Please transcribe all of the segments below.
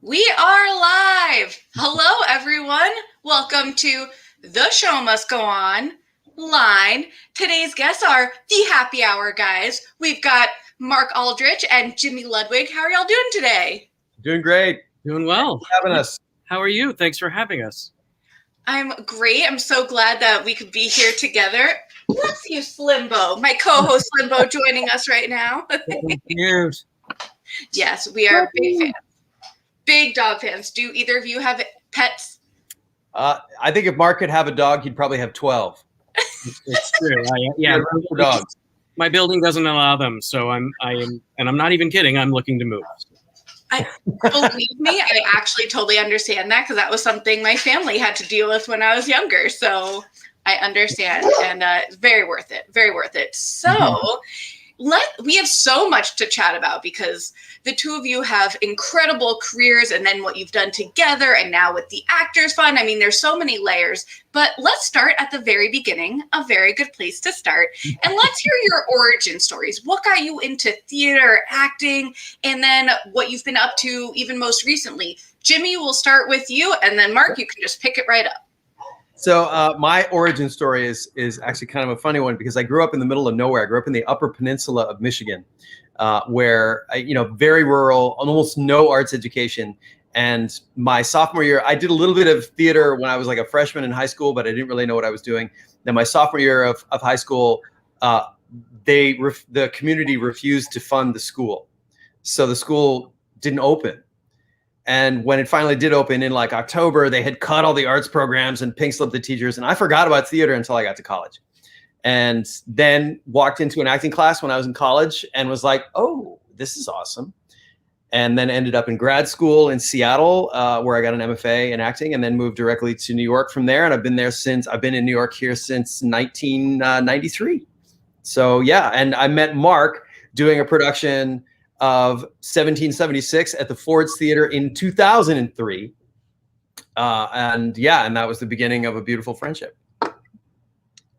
We are live. Hello, everyone. Welcome to The Show Must Go On line. Today's guests are the Happy Hour guys. We've got Mark Aldrich and Jimmy Ludwig. How are y'all doing today? Doing great. Doing well. Thanks for having us. How are you? Thanks for having us. I'm great. I'm so glad that we could be here together. Let's see Slimbo, my co-host Slimbo, joining us right now. Cute. Yes, we are big fans. Big dog fans. Do either of you have pets? I think if Mark could have a dog, he'd probably have 12. It's true. Yeah, for dogs. My building doesn't allow them, so I'm not even kidding. I'm looking to move. Believe me, I actually totally understand that because that was something my family had to deal with when I was younger. So I understand, and very worth it. Very worth it. So we have so much to chat about because the two of you have incredible careers, and then what you've done together, and now with the Actors Fund. I mean, there's so many layers, but let's start at the very beginning, a very good place to start. And let's hear your origin stories. What got you into theater, acting, and then what you've been up to even most recently. Jimmy, we'll start with you, and then Mark, you can just pick it right up. So my origin story is actually kind of a funny one because I grew up in the middle of nowhere. I grew up in the Upper Peninsula of Michigan, where very rural, almost no arts education. And my sophomore year, I did a little bit of theater when I was like a freshman in high school, but I didn't really know what I was doing. Then my sophomore year of high school, the community refused to fund the school, so the school didn't open. And when it finally did open in like October, they had cut all the arts programs and pink slipped the teachers. And I forgot about theater until I got to college. And then walked into an acting class when I was in college and was like, oh, this is awesome. And then ended up in grad school in Seattle, where I got an MFA in acting, and then moved directly to New York from there. And I've been in New York here since 1993. So yeah, and I met Mark doing a production of 1776 at the Ford's Theater in 2003. And that was the beginning of a beautiful friendship.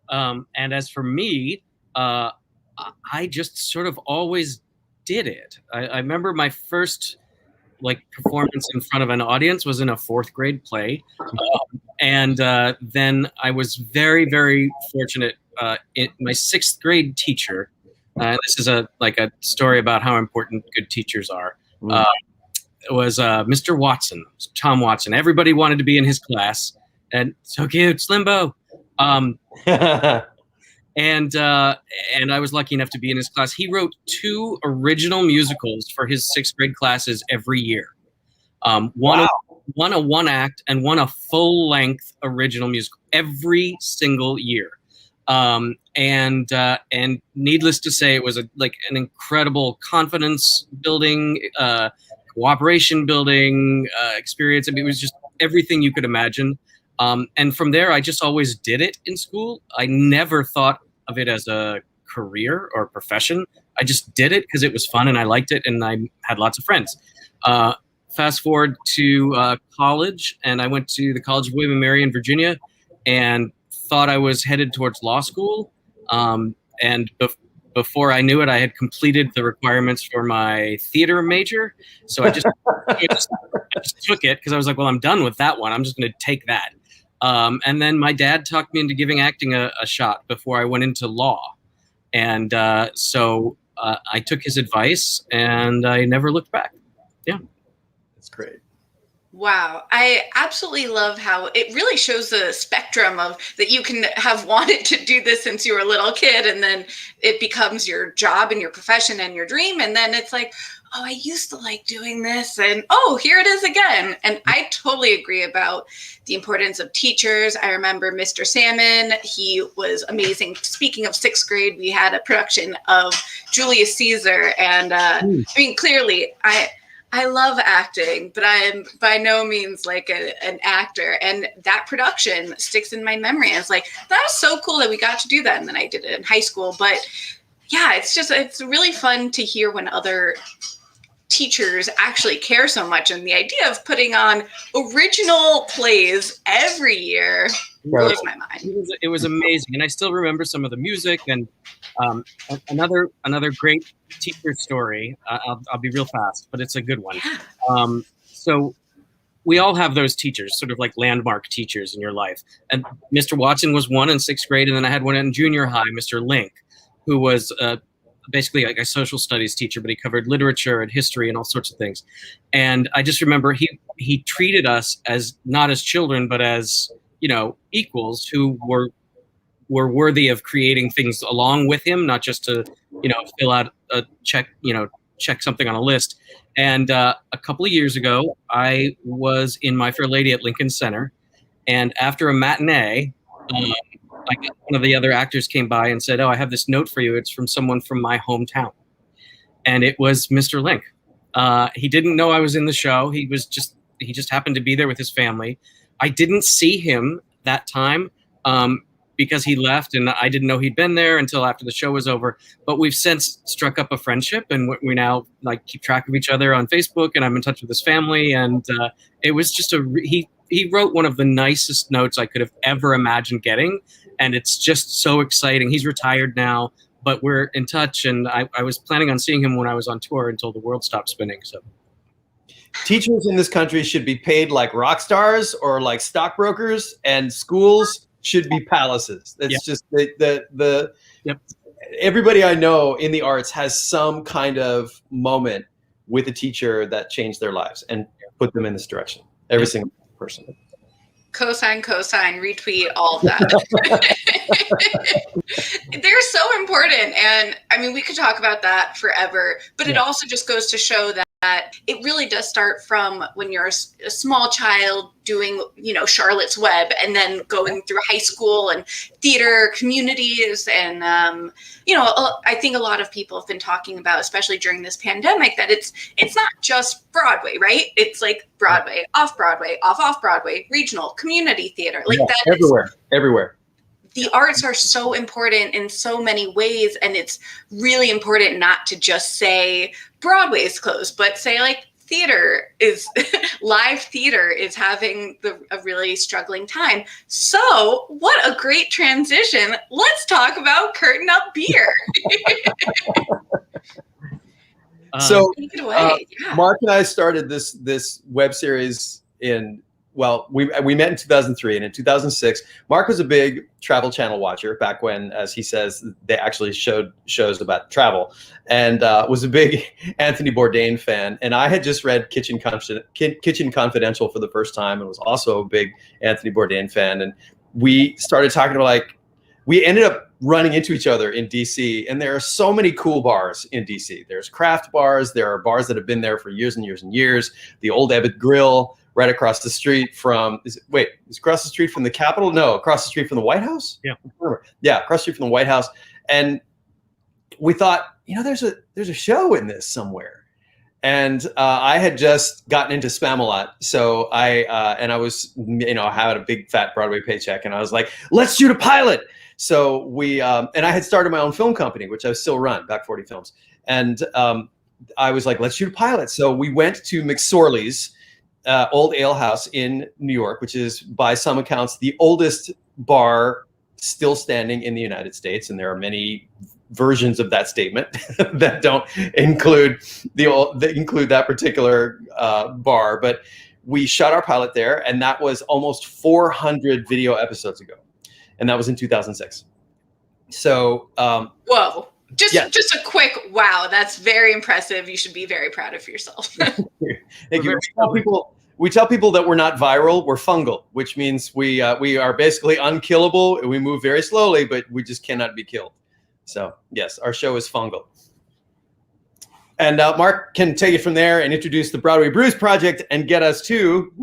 And as for me, I just sort of always did it. I remember my first performance in front of an audience was in a fourth grade play. And then I was very, very fortunate. My sixth grade teacher, this is a story about how important good teachers are. It was Mr. Watson, Tom Watson. Everybody wanted to be in his class, and so cute, Slimbo. And I was lucky enough to be in his class. He wrote 2 original musicals for his sixth grade classes every year. One a one act and one a full length original musical every single year. And needless to say, it was an incredible confidence building, cooperation building experience. I mean, it was just everything you could imagine. And from there, I just always did it in school. I never thought of it as a career or profession. I just did it because it was fun and I liked it and I had lots of friends. Fast forward to college, and I went to the College of William and Mary in Virginia and thought I was headed towards law school. Before I knew it, I had completed the requirements for my theater major. So I just took it because I was like, well, I'm done with that one. I'm just going to take that. And then my dad talked me into giving acting a shot before I went into law. And so I took his advice and I never looked back. Yeah. That's great. Wow. I absolutely love how it really shows the spectrum of that you can have wanted to do this since you were a little kid, and then it becomes your job and your profession and your dream. And then it's like, oh, I used to like doing this, and oh, here it is again. And I totally agree about the importance of teachers. I remember Mr. Salmon. He was amazing. Speaking of sixth grade, we had a production of Julius Caesar. And I mean, clearly, I love acting, but I'm by no means like an actor. And that production sticks in my memory. I was like, that was so cool that we got to do that. And then I did it in high school. But yeah, it's really fun to hear when other teachers actually care so much. And the idea of putting on original plays every year blows my mind. It was amazing. And I still remember some of the music. And another great teacher story. I'll be real fast, but it's a good one. Yeah. So we all have those teachers, sort of like landmark teachers in your life. And Mr. Watson was one in 6th grade, and then I had one in junior high, Mr. Link, who was basically like a social studies teacher, but he covered literature and history and all sorts of things. And I just remember he treated us as not as children, but as, equals who were worthy of creating things along with him, not just to, fill out a check, check something on a list. And a couple of years ago, I was in My Fair Lady at Lincoln Center, and after a matinee, like one of the other actors came by and said, "Oh, I have this note for you. It's from someone from my hometown," and it was Mr. Link. He didn't know I was in the show. He just happened to be there with his family. I didn't see him that time because he left, and I didn't know he'd been there until after the show was over. But we've since struck up a friendship, and we now like keep track of each other on Facebook, and I'm in touch with his family. And it was just he wrote one of the nicest notes I could have ever imagined getting, and it's just so exciting. He's retired now, but we're in touch, and I was planning on seeing him when I was on tour until the world stopped spinning. So, teachers in this country should be paid like rock stars or like stockbrokers, and schools should be palaces. That's just the everybody I know in the arts has some kind of moment with a teacher that changed their lives and put them in this direction. Every single person. Cosign, retweet, all of that. They're so important. And I mean, we could talk about that forever, but it also just goes to show that it really does start from when you're a small child doing, Charlotte's Web, and then going through high school and theater communities. And, I think a lot of people have been talking about, especially during this pandemic, that it's not just Broadway, right? It's like Broadway, off Broadway, regional, community theater. Like that everywhere. The arts are so important in so many ways, and it's really important not to just say Broadway is closed, but say like live theater is having a really struggling time. So what a great transition. Let's talk about Curtain Up Beer. So take it away. Mark and I started this web series we met in 2003, and in 2006, Mark was a big Travel Channel watcher back when, as he says, they actually showed shows about travel, and was a big Anthony Bourdain fan. And I had just read Kitchen Confidential for the first time, and was also a big Anthony Bourdain fan. And we started talking about we ended up running into each other in DC, and there are so many cool bars in DC. There's craft bars. There are bars that have been there for years and years and years. The Old Ebbitt Grill, right across the street from, is across the street from the Capitol? No, across the street from the White House? Yeah, across the street from the White House. And we thought, there's a show in this somewhere. And I had just gotten into Spamalot. So I was, I had a big fat Broadway paycheck, and I was like, let's shoot a pilot. So we, and I had started my own film company, which I still run, Back 40 Films. And I was like, let's shoot a pilot. So we went to McSorley's, Old Ale House in New York, which is by some accounts the oldest bar still standing in the United States, and there are many versions of that statement that don't include that particular bar. But we shot our pilot there, and that was almost 400 video episodes ago, and that was in 2006. So whoa. Just a quick wow. That's very impressive. You should be very proud of yourself. Thank you. We tell people that we're not viral, we're fungal, which means we are basically unkillable. We move very slowly, but we just cannot be killed. So yes, our show is fungal. And Mark can take it from there and introduce the Broadway Brews Project and get us to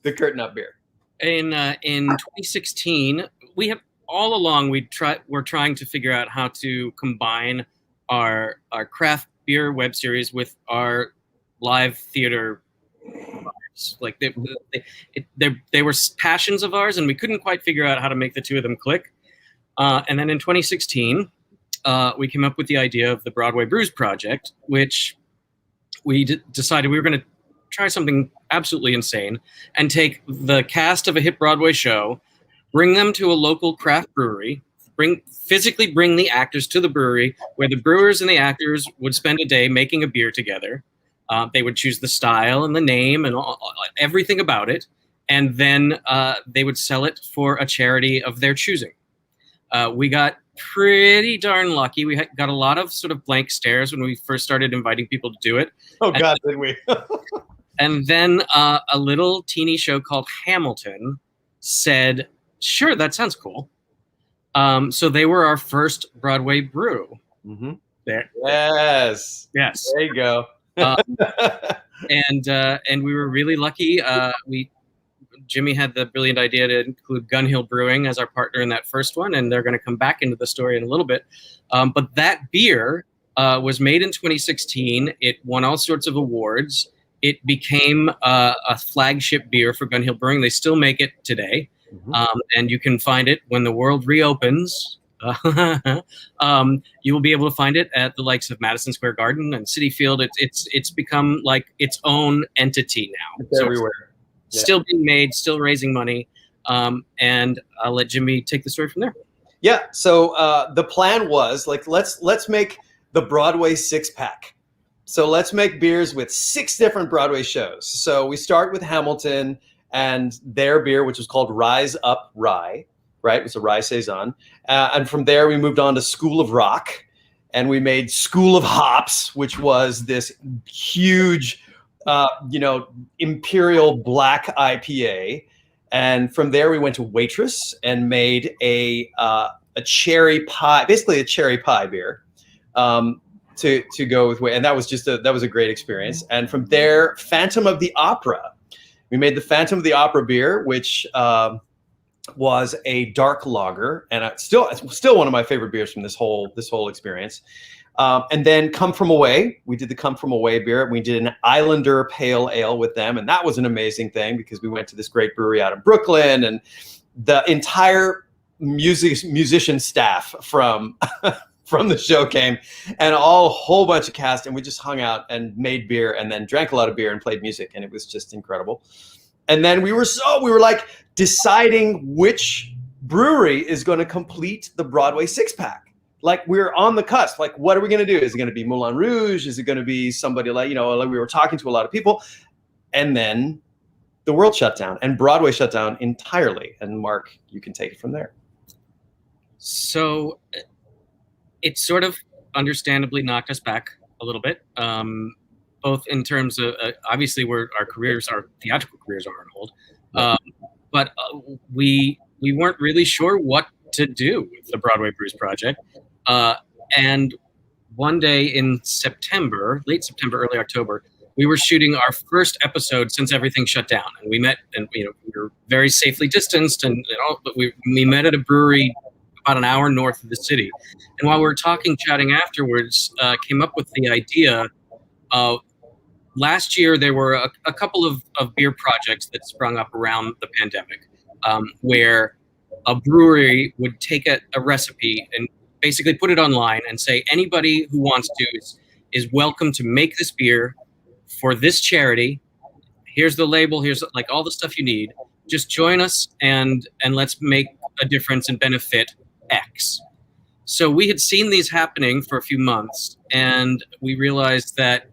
the Curtain Up Beer. In 2016, we have all along we're trying to figure out how to combine our craft beer web series with our live theater bars. Like they were passions of ours, and we couldn't quite figure out how to make the two of them click. And then in 2016, we came up with the idea of the Broadway Brews Project, which we decided we were going to try something absolutely insane and take the cast of a hit Broadway show, bring them to a local craft brewery, physically bring the actors to the brewery, where the brewers and the actors would spend a day making a beer together, They would choose the style and the name and everything about it, and then they would sell it for a charity of their choosing. We got pretty darn lucky. We got a lot of sort of blank stares when we first started inviting people to do it. Oh, God, did we? And then a little teeny show called Hamilton said, sure, that sounds cool. So they were our first Broadway brew. Mm-hmm. There. Yes. Yes. There you go. And we were really lucky. Jimmy had the brilliant idea to include Gun Hill Brewing as our partner in that first one, and they're going to come back into the story in a little bit. But that beer was made in 2016. It won all sorts of awards. It became a flagship beer for Gun Hill Brewing. They still make it today, and you can find it when the world reopens. You will be able to find it at the likes of Madison Square Garden and Citi Field. It's become like its own entity now. It's everywhere. Still being made, still raising money, and I'll let Jimmy take the story from there. Yeah. So the plan was like let's make the Broadway 6-pack. So let's make beers with 6 different Broadway shows. So we start with Hamilton and their beer, which was called Rise Up Rye. Right, it was a rye saison, and from there we moved on to School of Rock, and we made School of Hops, which was this huge, imperial black IPA, and from there we went to Waitress and made a cherry pie, basically a cherry pie beer, to go with, and that was a great experience. And from there, Phantom of the Opera, we made the Phantom of the Opera beer, which was a dark lager, and it's still one of my favorite beers from this whole experience. And then Come From Away, we did the Come From Away beer. We did an Islander Pale Ale with them, and that was an amazing thing because we went to this great brewery out in Brooklyn, and the entire musician staff from from the show came, and a whole bunch of cast, and we just hung out and made beer, and then drank a lot of beer and played music, and it was just incredible. And then we were like deciding which brewery is going to complete the Broadway 6-pack. Like we're on the cusp. Like, what are we going to do? Is it going to be Moulin Rouge? Is it going to be somebody like we were talking to a lot of people, and then the world shut down and Broadway shut down entirely. And Mark, you can take it from there. So it sort of understandably knocked us back a little bit. Both in terms of obviously our theatrical careers are on hold, but we weren't really sure what to do with the Broadway Brews Project. And one day in September, late September, early October, we were shooting our first episode since everything shut down, and we met, and we were very safely distanced, but we met at a brewery about an hour north of the city. And while we were chatting afterwards, came up with the idea of. Last year, there were a couple of beer projects that sprung up around the pandemic, where a brewery would take a recipe and basically put it online and say, anybody who wants to is welcome to make this beer for this charity. Here's the label. Here's like all the stuff you need. Just join us and let's make a difference and benefit X. So we had seen these happening for a few months, and we realized that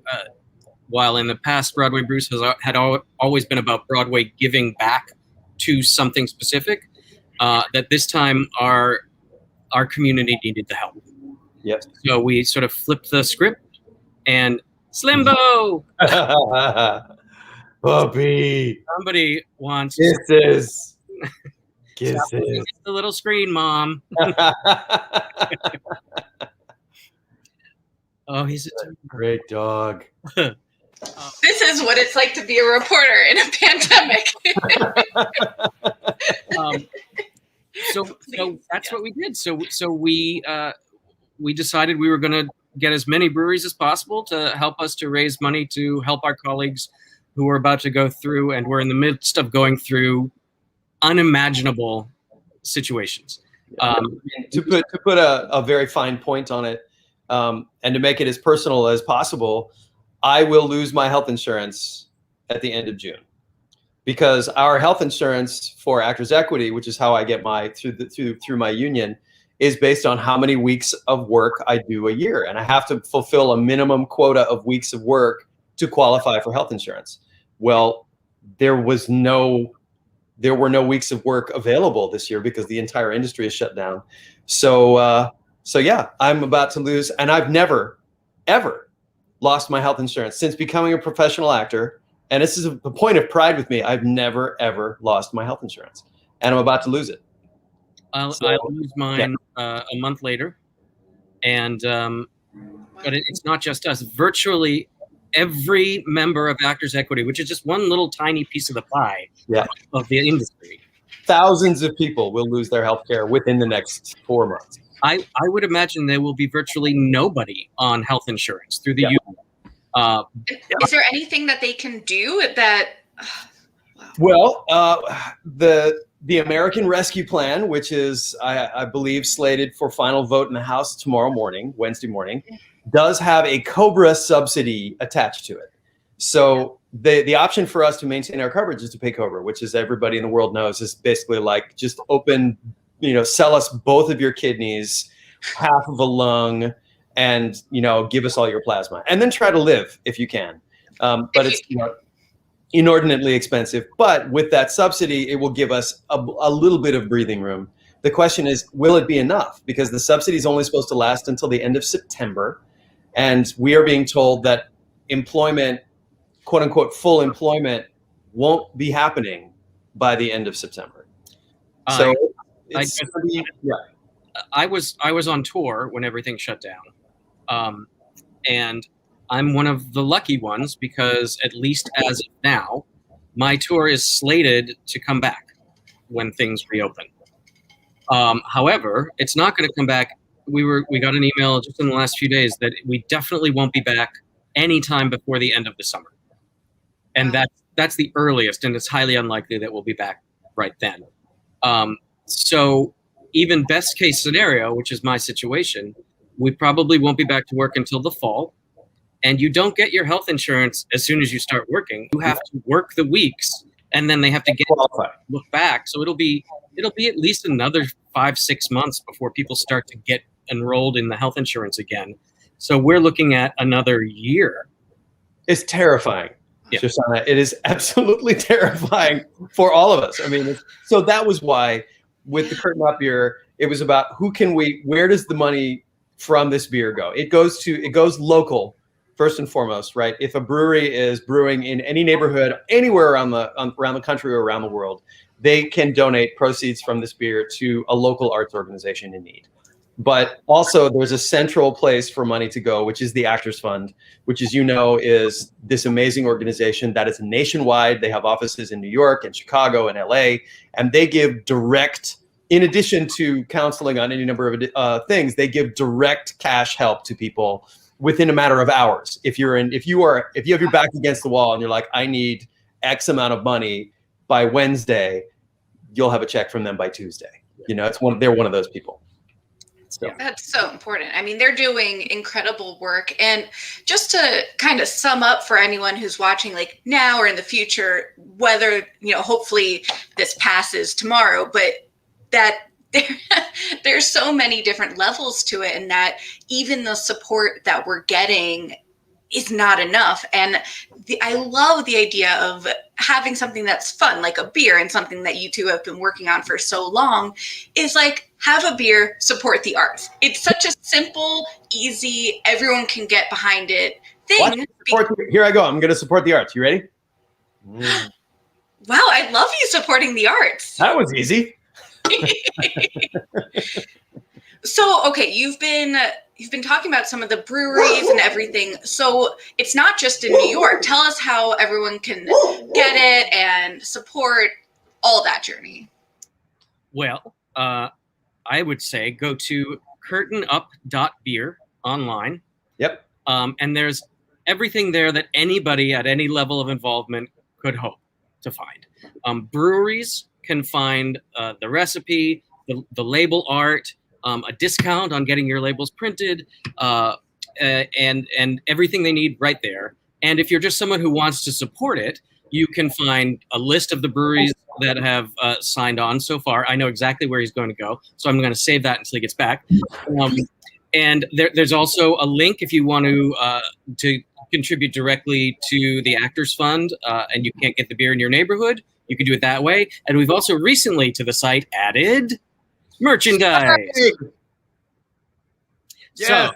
while in the past Broadway Brews had always been about Broadway giving back to something specific, that this time our community needed the help. Yes. So we sort of flipped the script, and Slimbo! Puppy! Somebody wants... Kisses! Kisses! The little screen, Mom. Oh, he's a great dog. This is what it's like to be a reporter in a pandemic. So that's what we did. So we decided we were going to get as many breweries as possible to help us to raise money to help our colleagues who were about to go through, and we're in the midst of going through unimaginable situations. To put a very fine point on it, and to make it as personal as possible, I will lose my health insurance at the end of June, because our health insurance for Actors Equity, which is how I get through my union, is based on how many weeks of work I do a year, and I have to fulfill a minimum quota of weeks of work to qualify for health insurance. Well, there were no weeks of work available this year because the entire industry is shut down. So yeah, I'm about to lose, and I've never, ever lost my health insurance since becoming a professional actor. And this is a point of pride with me. I've never, ever lost my health insurance, and I'm about to lose it. I'll lose mine a month later. And but it's not just us. Virtually every member of Actors Equity, which is just one little tiny piece of the pie of the industry. Thousands of people will lose their health care within the next 4 months. I would imagine there will be virtually nobody on health insurance through the union. Is there anything that they can do that? Well, the American Rescue Plan, which is, I believe, slated for final vote in the House tomorrow morning, Wednesday morning, does have a COBRA subsidy attached to it. So the option for us to maintain our coverage is to pay COBRA, which, as everybody in the world knows, is basically like just sell us both of your kidneys, half of a lung, and give us all your plasma, and then try to live if you can. But it's inordinately expensive. But with that subsidy, it will give us a little bit of breathing room. The question is, will it be enough? Because the subsidy is only supposed to last until the end of September. And we are being told that employment, quote unquote, full employment, won't be happening by the end of September. So I was on tour when everything shut down. And I'm one of the lucky ones because, at least as of now, my tour is slated to come back when things reopen. However, it's not going to come back. We got an email just in the last few days that we definitely won't be back anytime before the end of the summer. And that's the earliest, and it's highly unlikely that we'll be back right then. So even best case scenario, which is my situation, we probably won't be back to work until the fall. And you don't get your health insurance as soon as you start working. You have to work the weeks, and then they have to look back. So it'll be at least another 5-6 months before people start to get enrolled in the health insurance again. So we're looking at another year. It's terrifying. Yeah. Shoshana, it is absolutely terrifying for all of us. I mean, so that was why with the Curtain Up beer, it was about where does the money from this beer go? It goes local. First and foremost, right? If a brewery is brewing in any neighborhood, anywhere around the country or around the world, they can donate proceeds from this beer to a local arts organization in need. But also, there's a central place for money to go, which is the Actors Fund, which, as you know, is this amazing organization that is nationwide. They have offices in New York and Chicago and LA, and they give direct, in addition to counseling on any number of things, they give direct cash help to people within a matter of hours. If you have your back against the wall and you're like, I need X amount of money by Wednesday, you'll have a check from them by Tuesday. They're one of those people. So. That's so important. I mean, they're doing incredible work. And just to kind of sum up for anyone who's watching, like now or in the future, whether, hopefully this passes tomorrow, but that there's so many different levels to it, and that even the support that we're getting is not enough. And I love the idea of having something that's fun, like a beer, and something that you two have been working on for so long is like, have a beer, support the arts. It's such a simple, easy, everyone can get behind it thing. Here I go. I'm going to support the arts. You ready? Wow, I love you supporting the arts. That was easy. So, okay, you've been talking about some of the breweries and everything. So it's not just in New York. Tell us how everyone can get it and support all that journey. Well, I would say go to curtainup.beer online. Yep. And there's everything there that anybody at any level of involvement could hope to find. Breweries can find the recipe, the label art, a discount on getting your labels printed, and everything they need right there. And if you're just someone who wants to support it, you can find a list of the breweries that have signed on so far. I know exactly where he's going to go, so I'm going to save that until he gets back. And there's also a link if you want to contribute directly to the Actors Fund, and you can't get the beer in your neighborhood, you can do it that way. And we've also recently to the site added merchandise. Yes. So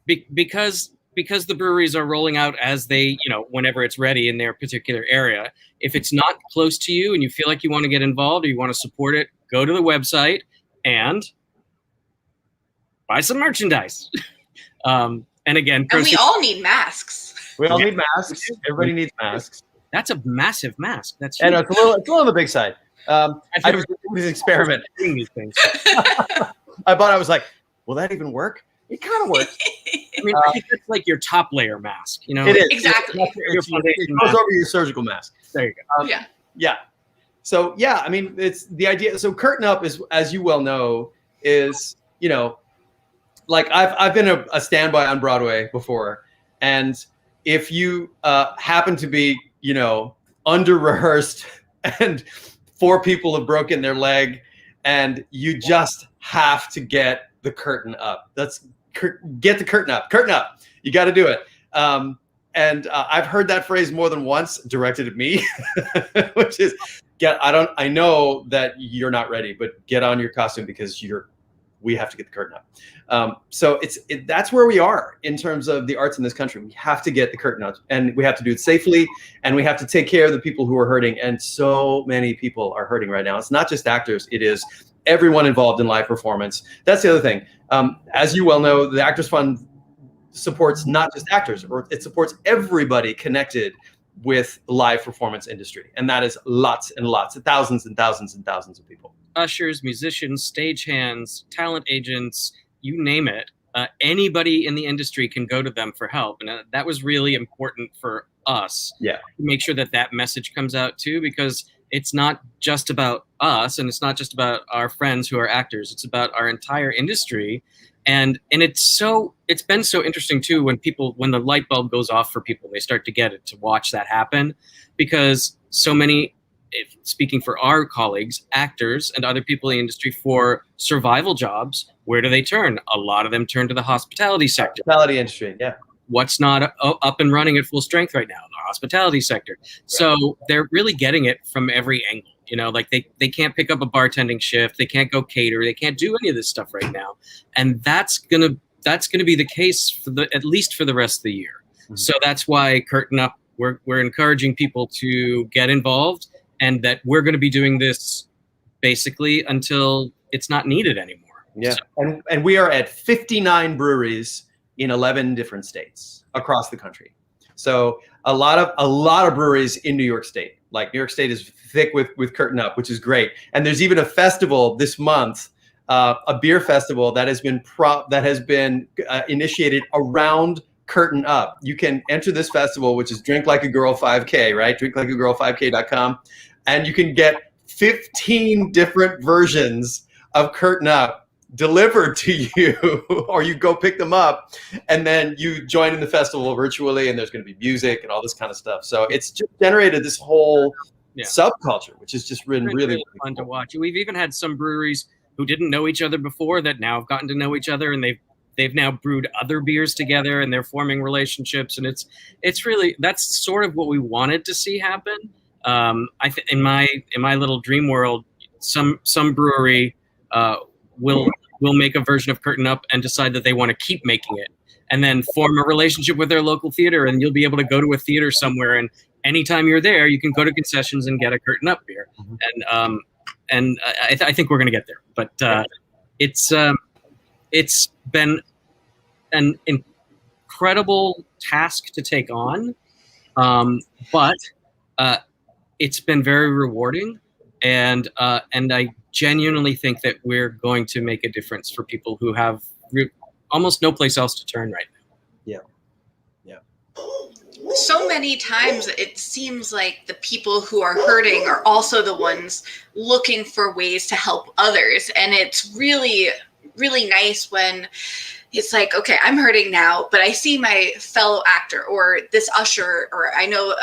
because the breweries are rolling out as they, whenever it's ready in their particular area, if it's not close to you and you feel like you want to get involved or you want to support it, go to the website and buy some merchandise. And again, And we all need masks. We all need masks. Everybody needs masks. That's a massive mask. That's And huge. it's a little on the big side. I was doing an experiment. Doing these things. I was like, will that even work? It kind of works. I mean, I think that's like your top layer mask. It is. Exactly. It goes over your surgical mask. There you go. Yeah. So, I mean, it's the idea. So Curtain Up is, as you well know, is, like I've been a standby on Broadway before. And if you happen to be, under rehearsed and 4 people have broken their leg and you just have to get the curtain up. Get the curtain up. Curtain up. You got to do it. And I've heard that phrase more than once directed at me, which is, I know that you're not ready, but get on your costume because we have to get the curtain up. So that's where we are in terms of the arts in this country. We have to get the curtain up, and we have to do it safely, and we have to take care of the people who are hurting. And so many people are hurting right now. It's not just actors. It is everyone involved in live performance. That's the other thing. As you well know, the Actors Fund supports not just actors, or it supports everybody connected with the live performance industry. And that is lots and lots, thousands and thousands and thousands of people. Ushers, musicians, stagehands, talent agents, you name it. Anybody in the industry can go to them for help. And that was really important for us to make sure that message comes out too, because it's not just about us and it's not just about our friends who are actors. It's about our entire industry. And it's been so interesting too when the light bulb goes off for people, they start to get it, to watch that happen, because so many, speaking for our colleagues, actors and other people in the industry, for survival jobs, where do they turn? A lot of them turn to the hospitality sector. Hospitality industry, yeah. What's not up and running at full strength right now? The hospitality sector. So they're really getting it from every angle. Like they can't pick up a bartending shift. They can't go cater. They can't do any of this stuff right now. And that's gonna be the case at least for the rest of the year. Mm-hmm. So that's why Curtain Up, we're encouraging people to get involved, and that we're going to be doing this basically until it's not needed anymore. Yeah. So, and we are at 59 breweries in 11 different states across the country. So a lot of breweries in New York State. Like New York State is thick with Curtain Up, which is great. And there's even a festival this month, a beer festival that has been initiated around Curtain Up. You can enter this festival, which is Drink Like a Girl 5K, right? drinklikeagirl5k.com. And you can get 15 different versions of Curtain Up delivered to you, or you go pick them up, and then you join in the festival virtually, and there's going to be music and all this kind of stuff. So it's just generated this whole subculture, which has just been really fun to watch. We've even had some breweries who didn't know each other before that now have gotten to know each other, and they've now brewed other beers together, and they're forming relationships, and it's really, that's sort of what we wanted to see happen. In my little dream world, some brewery will make a version of Curtain Up and decide that they want to keep making it, and then form a relationship with their local theater, and you'll be able to go to a theater somewhere, and anytime you're there, you can go to concessions and get a Curtain Up beer. Mm-hmm. And I think we're going to get there, but it's been an incredible task to take on, but it's been very rewarding, and I genuinely think that we're going to make a difference for people who have almost no place else to turn right now. Yeah. So many times it seems like the people who are hurting are also the ones looking for ways to help others. And it's really, really nice when it's like, okay, I'm hurting now, but I see my fellow actor or this usher, or I know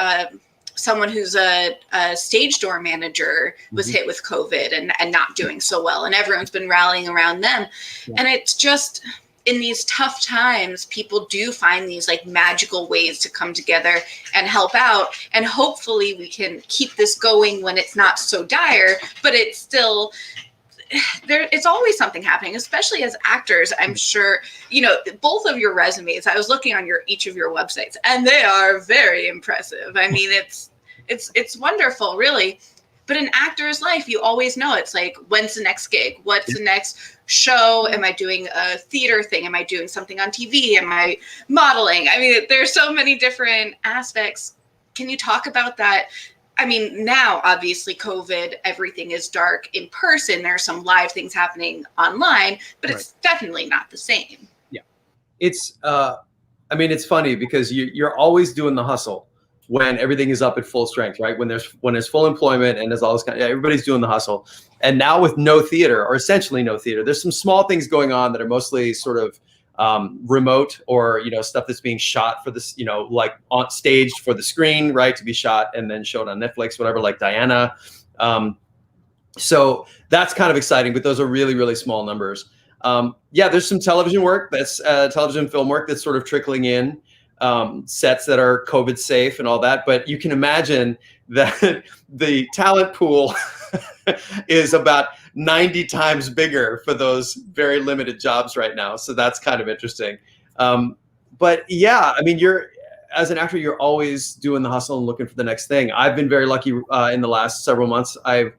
someone who's a stage door manager was hit with COVID and not doing so well, and everyone's been rallying around them. Yeah. And in these tough times, people do find these like magical ways to come together and help out. And hopefully we can keep this going when it's not so dire, but it's still there. It's always something happening, especially as actors. I'm sure, you know, both of your resumes, I was looking on each of your websites, and they are very impressive. I mean, it's wonderful, really. But in actor's life, you always know it's like, when's the next gig? What's the next show? Am I doing a theater thing? Am I doing something on TV? Am I modeling? I mean, there's so many different aspects. Can you talk about that? I mean, now, obviously, COVID, everything is dark in person. There are some live things happening online, but it's definitely not the same. Yeah. It's, I mean, it's funny because you're always doing the hustle when everything is up at full strength, right? When there's full employment and there's all this kind of, everybody's doing the hustle. And now with no theater, or essentially no theater, there's some small things going on that are mostly sort of remote, or, you know, stuff that's being shot for this, you know, like on staged for the screen, right? To be shot and then showed on Netflix, whatever, like Diana. So that's kind of exciting, but those are really, really small numbers. Yeah, there's some television work that's television film work that's sort of trickling in. Sets that are COVID safe and all that, but you can imagine that the talent pool is about 90 times bigger for those very limited jobs right now. So that's kind of interesting. But yeah, I mean, as an actor, you're always doing the hustle and looking for the next thing. I've been very lucky in the last several months. I've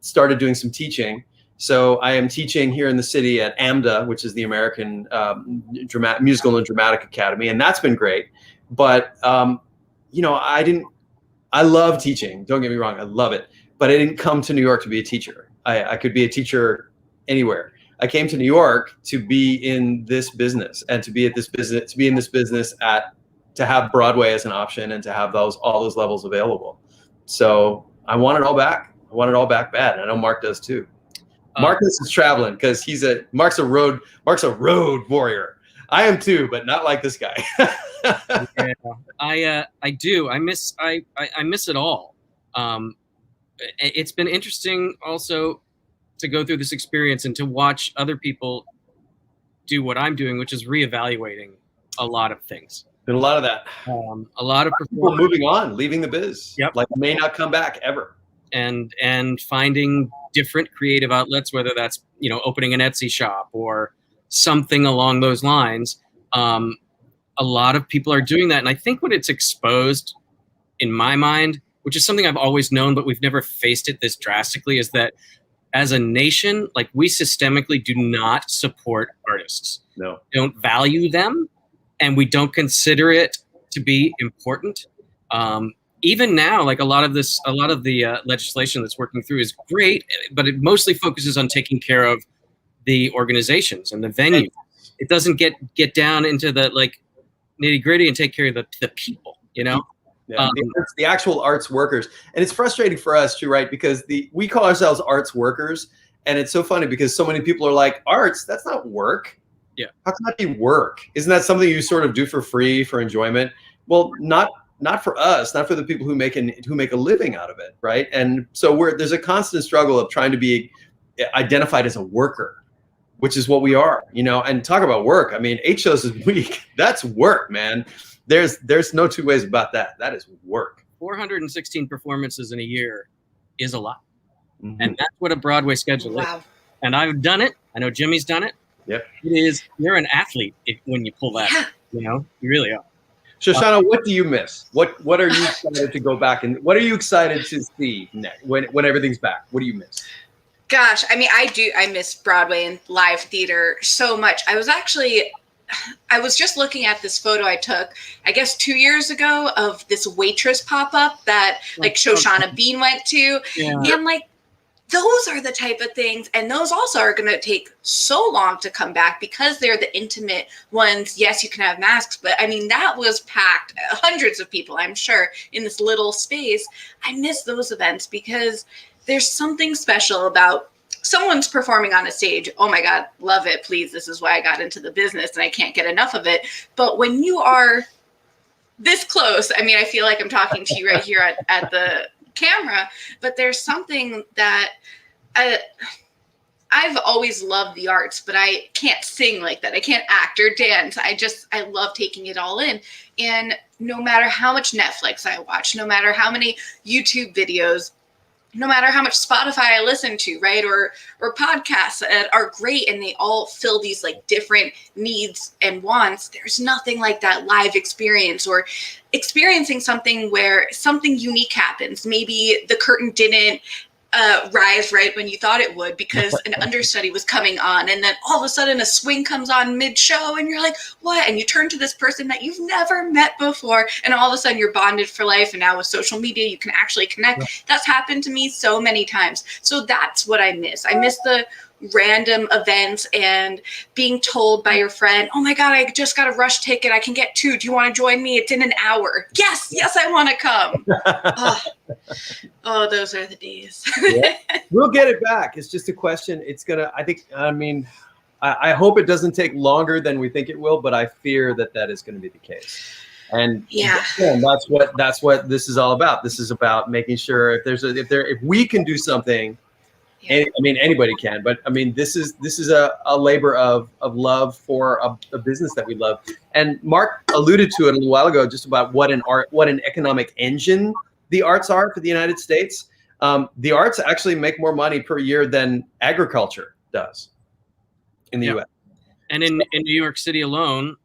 started doing some teaching. So I am teaching here in the city at AMDA, which is the American Musical and Dramatic Academy, and that's been great. But you know, I love teaching. Don't get me wrong, I love it. But I didn't come to New York to be a teacher. I could be a teacher anywhere. I came to New York to be in this business and to be in this business to have Broadway as an option and to have all those levels available. So I want it all back. I want it all back bad. And I know Mark does too. Marcus is traveling because Mark's a road warrior. I am too, but not like this guy. Yeah, I do. I miss it all. It's been interesting also to go through this experience and to watch other people do what I'm doing, which is reevaluating a lot of things. Been a lot of that. A lot of people moving on, leaving the biz. Yep. Like may not come back ever. And finding different creative outlets, whether that's, you know, opening an Etsy shop or something along those lines. A lot of people are doing that. And I think what it's exposed in my mind, which is something I've always known, but we've never faced it this drastically, is that as a nation, like, we systemically do not support artists. No. We don't value them, and we don't consider it to be important. Even now, like, a lot of the legislation that's working through is great, but it mostly focuses on taking care of the organizations and the venues. It doesn't get down into the, like, nitty gritty and take care of the people, you know? Yeah, it's the actual arts workers. And it's frustrating for us too, right? Because we call ourselves arts workers. And it's so funny because so many people are like, arts, that's not work. Yeah. How can that be work? Isn't that something you sort of do for free, for enjoyment? Well, not for us, not for the people who make a living out of it, right? And so there's a constant struggle of trying to be identified as a worker, which is what we are, you know. And talk about work. I mean, 8 shows a week, that's work, man. There's no two ways about that. That is work. 416 performances in a year is a lot. Mm-hmm. And that's what a Broadway schedule is. And I've done it. I know Jimmy's done it. Yep. You're an athlete when you pull that, you know, you really are. Shoshana, what do you miss? What are you excited to go back and what are you excited to see next when everything's back? What do you miss? Gosh, I mean, I miss Broadway and live theater so much. I was just looking at this photo I took, I guess 2 years ago, of this waitress pop-up that like Shoshana Bean went to. Yeah. And like, those are the type of things, and those also are going to take so long to come back because they're the intimate ones. Yes, you can have masks, but I mean, that was packed, hundreds of people, I'm sure, in this little space. I miss those events because there's something special about someone's performing on a stage. Oh my God, love it. Please, this is why I got into the business and I can't get enough of it. But when you are this close, I mean, I feel like I'm talking to you right here at the camera, but there's something that I've always loved the arts, but I can't sing like that. I can't act or dance. I love taking it all in. And no matter how much Netflix I watch, no matter how many YouTube videos, no matter how much Spotify I listen to, right, or podcasts that are great and they all fill these like different needs and wants, there's nothing like that live experience or experiencing something where something unique happens. Maybe the curtain didn't rise right when you thought it would because an understudy was coming on, and then all of a sudden a swing comes on mid-show and you're like, what? And you turn to this person that you've never met before, and all of a sudden you're bonded for life. And now with social media you can actually connect. That's happened to me so many times. So that's what I miss. I miss the random events and being told by your friend, oh my God, I just got a rush ticket, I can get 2, do you want to join me? It's in an hour. Yes, I want to come. Oh, those are the days. We'll get it back. It's just a question. I hope it doesn't take longer than we think it will, but I fear that is going to be the case. And again, that's what this is all about. This is about making sure if we can do something. Anybody can, but this is a labor of love for a business that we love. And Mark alluded to it a little while ago, just about what an economic engine the arts are for the United States. The arts actually make more money per year than agriculture does in the U.S. And in New York City alone,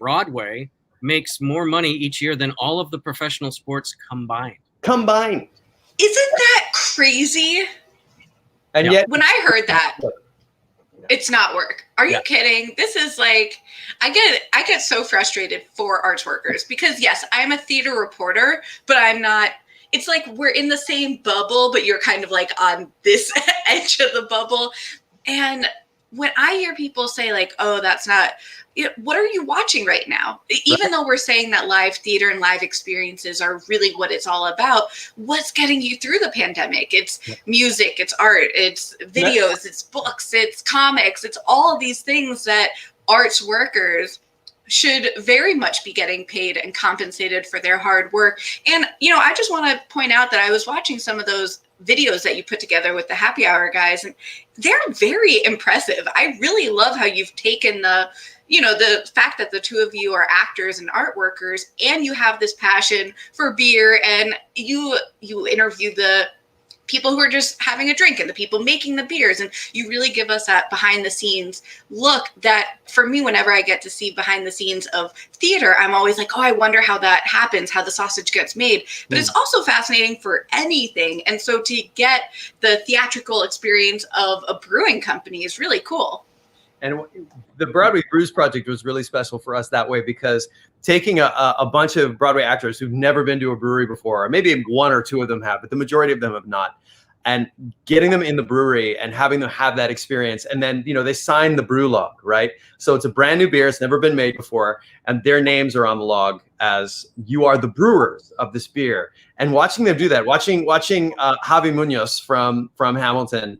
Broadway makes more money each year than all of the professional sports combined. Isn't that crazy? And yet, when I heard that, it's not work. Are you kidding? This is like, I get so frustrated for arts workers because yes, I'm a theater reporter, but I'm not. It's like we're in the same bubble, but you're kind of like on this edge of the bubble. And when I hear people say like, oh, that's not, what are you watching right now? Even though we're saying that live theater and live experiences are really what it's all about, what's getting you through the pandemic? It's music, it's art, it's videos, it's books, it's comics, it's all of these things that arts workers should very much be getting paid and compensated for their hard work. And, I just want to point out that I was watching some of those videos that you put together with the happy hour guys, and they're very impressive. I really love how you've taken the fact that the two of you are actors and art workers, and you have this passion for beer, and you interview the people who are just having a drink and the people making the beers, and you really give us that behind the scenes look that, for me, whenever I get to see behind the scenes of theater, I'm always like, oh, I wonder how that happens, how the sausage gets made. But it's also fascinating for anything. And so to get the theatrical experience of a brewing company is really cool. And the Broadway Brews Project was really special for us that way, because taking a bunch of Broadway actors who've never been to a brewery before, or maybe 1 or 2 of them have, but the majority of them have not, and getting them in the brewery and having them have that experience. And then, they sign the brew log, right? So it's a brand new beer. It's never been made before. And their names are on the log as you are the brewers of this beer. And watching them do that, watching Javi Munoz from Hamilton,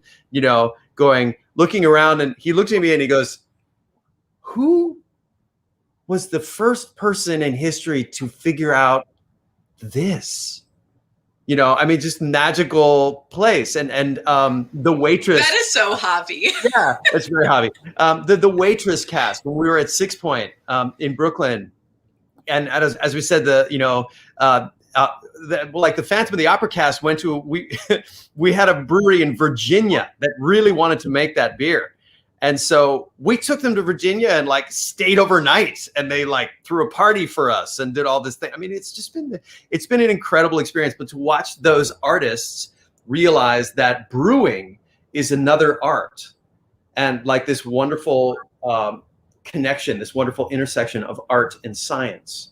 looking around, and he looked at me and he goes, who was the first person in history to figure out this? Just magical place. And the waitress. That is so Javi. Yeah, it's very Javi. The waitress cast, when we were at Six Point in Brooklyn, and as we said, the Phantom of the Opera cast went to, we had a brewery in Virginia that really wanted to make that beer. And so we took them to Virginia and stayed overnight, and they threw a party for us and did all this thing. It's been an incredible experience. But to watch those artists realize that brewing is another art, and this wonderful connection, this wonderful intersection of art and science,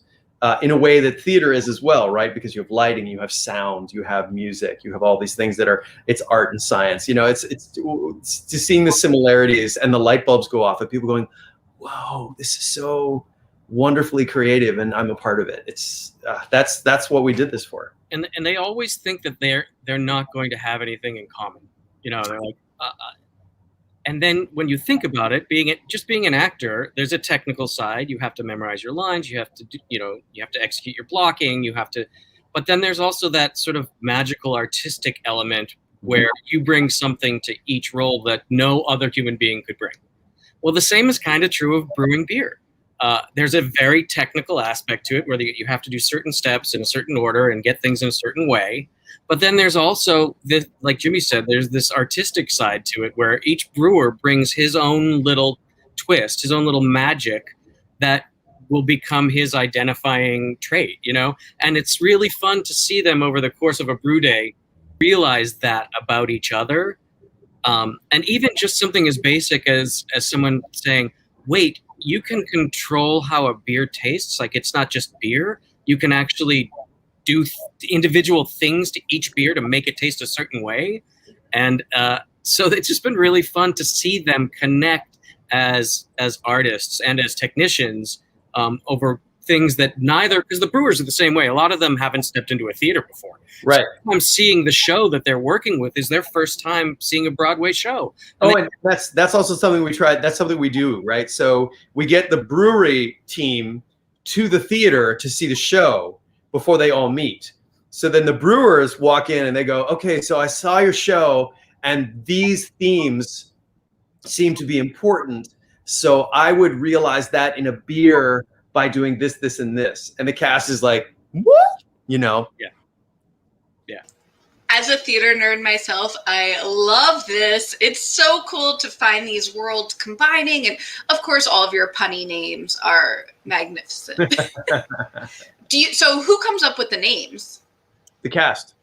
in a way that theater is as well, right? Because you have lighting, you have sound, you have music, you have all these things it's art and science. It's just seeing the similarities and the light bulbs go off and people going, whoa, this is so wonderfully creative, and I'm a part of it. It's that's what we did this for. And they always think that they're not going to have anything in common. They're like, and then when you think about it, being an actor, there's a technical side. You have to memorize your lines. You have to you have to execute your blocking. But then there's also that sort of magical artistic element where you bring something to each role that no other human being could bring. Well, the same is kind of true of brewing beer. There's a very technical aspect to it where you have to do certain steps in a certain order and get things in a certain way. But then there's also this, like Jimmy said, there's this artistic side to it where each brewer brings his own little twist, his own little magic that will become his identifying trait, you know? And it's really fun to see them over the course of a brew day realize that about each other. And even just something as basic as someone saying, wait, you can control how a beer tastes. Like, it's not just beer. You can actually do individual things to each beer to make it taste a certain way. And so it's just been really fun to see them connect as artists and as technicians over things that neither, because the brewers are the same way. A lot of them haven't stepped into a theater before. Right. So I'm seeing the show that they're working with is their first time seeing a Broadway show. And that's also something we tried. That's something we do, right? So we get the brewery team to the theater to see the show before they all meet. So then the brewers walk in and they go, okay, so I saw your show and these themes seem to be important. So I would realize that in a beer by doing this, this, and this. And the cast is like, what? You know? Yeah. Yeah. As a theater nerd myself, I love this. It's so cool to find these worlds combining. And of course, all of your punny names are magnificent. So who comes up with the names? The cast.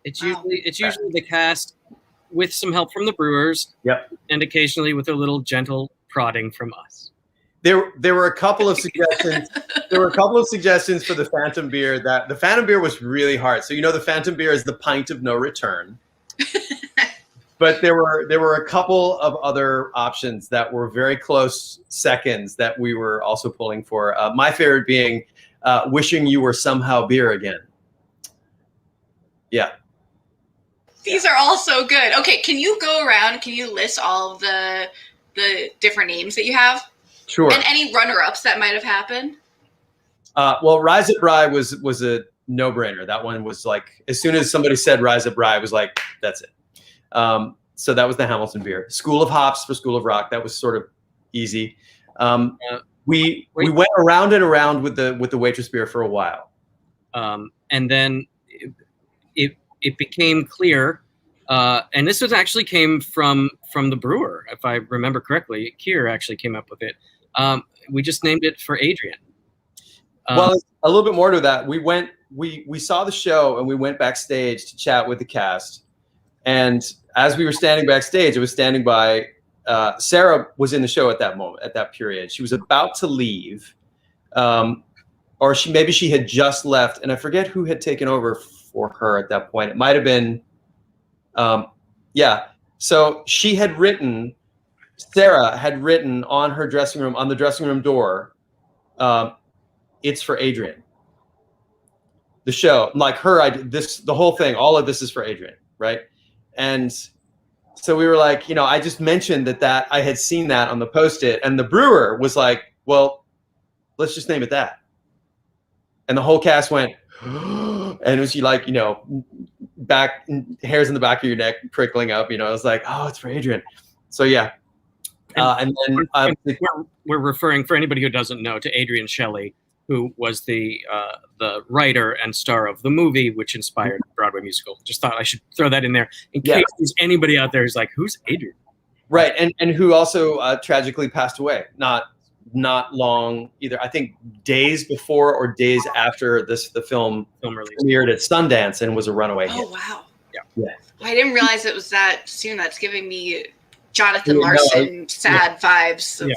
It's usually the cast with some help from the brewers. Yep. And occasionally with a little gentle prodding from us. There were a couple of suggestions. There were a couple of suggestions for the Phantom beer. That the Phantom beer was really hard. So the Phantom beer is the pint of no return. But there were a couple of other options that were very close seconds that we were also pulling for. My favorite being wishing you were somehow beer again. Yeah. These are all so good. Okay, can you go around? Can you list all of the different names that you have? Sure. And any runner-ups that might have happened? Well, Rise Up Rye was a no-brainer. That one was like, as soon as somebody said Rise Up Rye, I was like, that's it. So that was the Hamilton beer. School of Hops for School of Rock. That was sort of easy. We went around and around with the waitress beer for a while. And then it became clear, and this was actually came from the brewer, if I remember correctly. Keir actually came up with it. We just named it for Adrian. Well, a little bit more to that. We saw the show and we went backstage to chat with the cast. And as we were standing backstage, I was standing by. Sarah was in the show at that moment, at that period. She was about to leave, or maybe she had just left, and I forget who had taken over for her at that point. It might have been, yeah. So Sarah had written on her dressing room, on the dressing room door, "It's for Adrian." The show, like the whole thing, all of this is for Adrian, right? And so we were like, I just mentioned that I had seen that on the Post-it, and the brewer was like, well, let's just name it that. And the whole cast went, and it was like, back hairs in the back of your neck prickling up. I was like, oh, it's for Adrian. So yeah. And then we're referring, for anybody who doesn't know, to Adrian Shelley, who was the writer and star of the movie, which inspired the Broadway musical. Just thought I should throw that in there in case there's anybody out there who's like, who's Adrian? Right, and who also tragically passed away. Not long either. I think days before or days after the film release premiered at Sundance and was a runaway hit. Oh wow! Yeah. I didn't realize it was that soon. That's giving me Jonathan Larson sad vibes of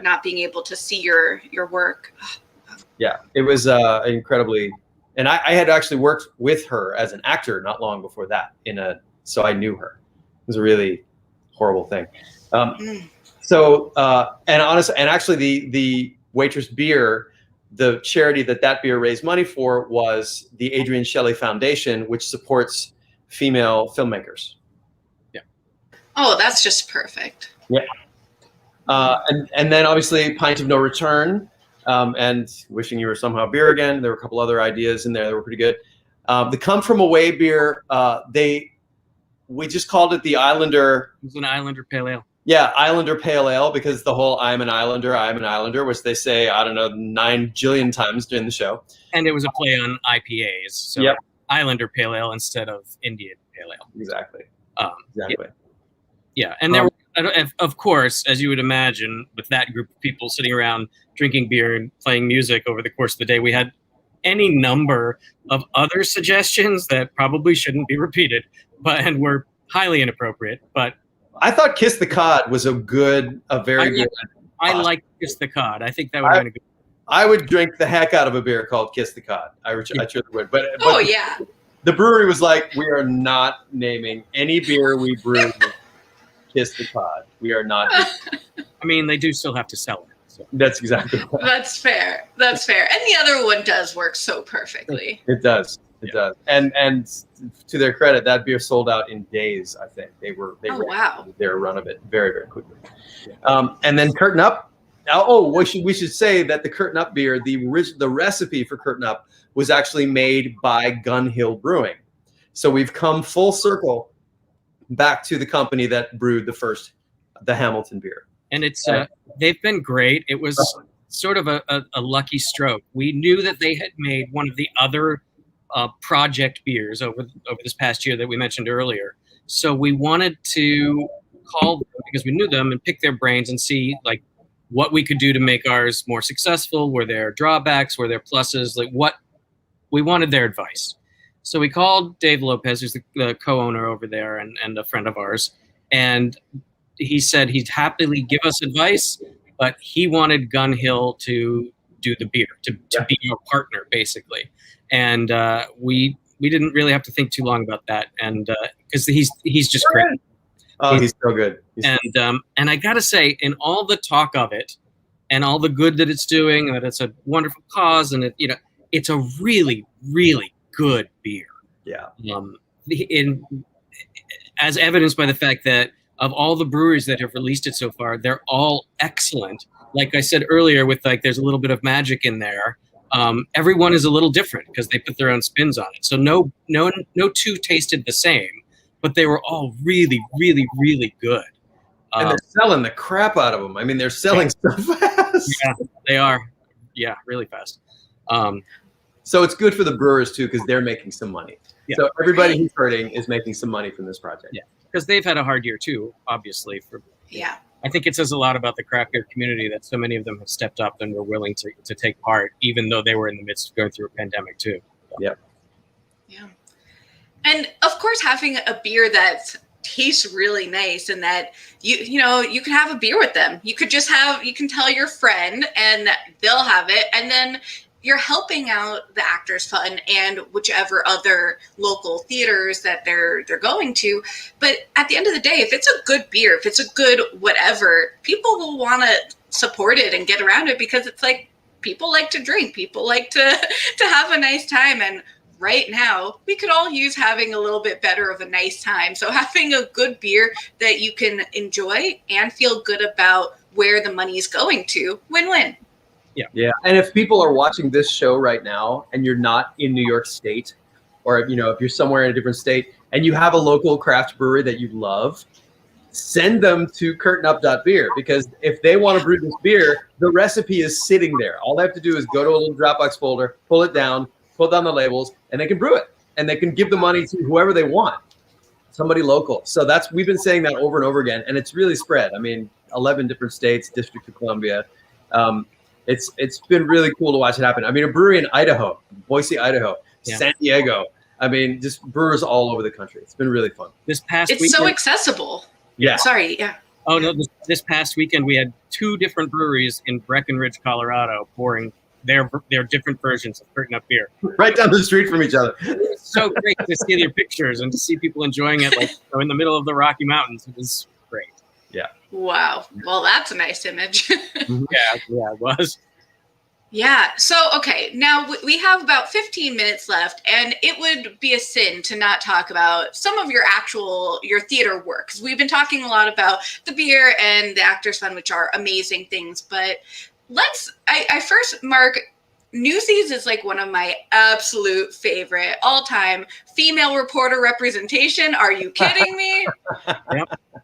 not being able to see your work. Yeah, it was incredibly, and I had actually worked with her as an actor not long before that so I knew her. It was a really horrible thing. So and actually the waitress beer, the charity that beer raised money for was the Adrian Shelley Foundation, which supports female filmmakers. Yeah. Oh, that's just perfect. Yeah. And then obviously Pint of No Return. And wishing you were somehow beer again. There were a couple other ideas in there that were pretty good. The Come From Away beer, we just called it the Islander. It was an Islander Pale Ale. Yeah, Islander Pale Ale, because the whole I'm an Islander, which they say, I don't know, 9 jillion times during the show. And it was a play on IPAs. So Yep. Islander Pale Ale instead of Indian Pale Ale. Exactly. Exactly. Yeah. And there were, of course, as you would imagine, with that group of people sitting around drinking beer and playing music over the course of the day, we had any number of other suggestions that probably shouldn't be repeated, and were highly inappropriate. But I thought Kiss the Cod was a very good. I like Kiss the Cod. I think that would have been a good. I would drink the heck out of a beer called Kiss the Cod. I truly would. But yeah. The brewery was like, we are not naming any beer we brew Kiss the Cod. We are not. I mean, they do still have to sell it. So. That's exactly right. That's fair. And the other one does work so perfectly. It does. It does. And to their credit, that beer sold out in days. I think they were their run of it very, very quickly. And then Curtain Up. We should say that the Curtain Up beer, the recipe for Curtain Up was actually made by Gun Hill Brewing. So we've come full circle back to the company that brewed the Hamilton beer. And it's they've been great. It was sort of a lucky stroke. We knew that they had made one of the other project beers over this past year that we mentioned earlier. So we wanted to call them, because we knew them, and pick their brains and see like what we could do to make ours more successful. Were there drawbacks? Were there pluses? Like what we wanted their advice. So we called Dave Lopez, who's the co-owner over there and a friend of ours. And he said he'd happily give us advice, but he wanted Gun Hill to do the beer, to be our partner, basically. And we didn't really have to think too long about that. And because he's just great. Oh, he's so good. And I gotta say, in all the talk of it, and all the good that it's doing, and that it's a wonderful cause, and it's a really, really good beer. Yeah. As evidenced by the fact that of all the breweries that have released it so far, they're all excellent. Like I said earlier, with like there's a little bit of magic in there. Everyone is a little different because they put their own spins on it. So no two tasted the same, but they were all really, really, really good. And they're selling the crap out of them. I mean, they're selling so fast. Yeah, they are. Yeah, really fast. So it's good for the brewers too, because they're making some money. Yeah. So everybody who's hurting is making some money from this project. Yeah, because they've had a hard year too, obviously. I think it says a lot about the craft beer community that so many of them have stepped up and were willing to take part, even though they were in the midst of going through a pandemic too. Yeah. Yeah. And of course, having a beer that tastes really nice and that you can have a beer with them. You can tell your friend and they'll have it, and then you're helping out the Actors Fund and whichever other local theaters that they're going to. But at the end of the day, if it's a good beer, if it's a good whatever, people will want to support it and get around it, because it's like people like to drink, people like to have a nice time. And right now, we could all use having a little bit better of a nice time. So having a good beer that you can enjoy and feel good about where the money is going to, win-win. Yeah. And if people are watching this show right now and you're not in New York State, or if you're somewhere in a different state and you have a local craft brewery that you love, send them to curtainup.beer, because if they want to brew this beer, the recipe is sitting there. All they have to do is go to a little Dropbox folder, pull it down, pull down the labels, and they can brew it. And they can give the money to whoever they want, somebody local. So we've been saying that over and over again, and it's really spread. I mean, 11 different states, District of Columbia. It's been really cool to watch it happen. I mean, a brewery in Idaho, Boise, Idaho, San Diego. I mean, just brewers all over the country. It's been really fun. This past weekend, so accessible. Yeah. Sorry. Yeah. Oh no! This past weekend we had 2 different breweries in Breckenridge, Colorado, pouring their different versions of Curtain Up beer right down the street from each other. It's so great to see their pictures and to see people enjoying it, like in the middle of the Rocky Mountains. It was great. Yeah. Wow. Well, that's a nice image. Yeah, it was. Yeah. So, okay, now we have about 15 minutes left, and it would be a sin to not talk about some of your theater work, because we've been talking a lot about the beer and the Actors Fund, which are amazing things. But I first, Mark, Newsies is like one of my absolute favorite all-time female reporter representation. Are you kidding me?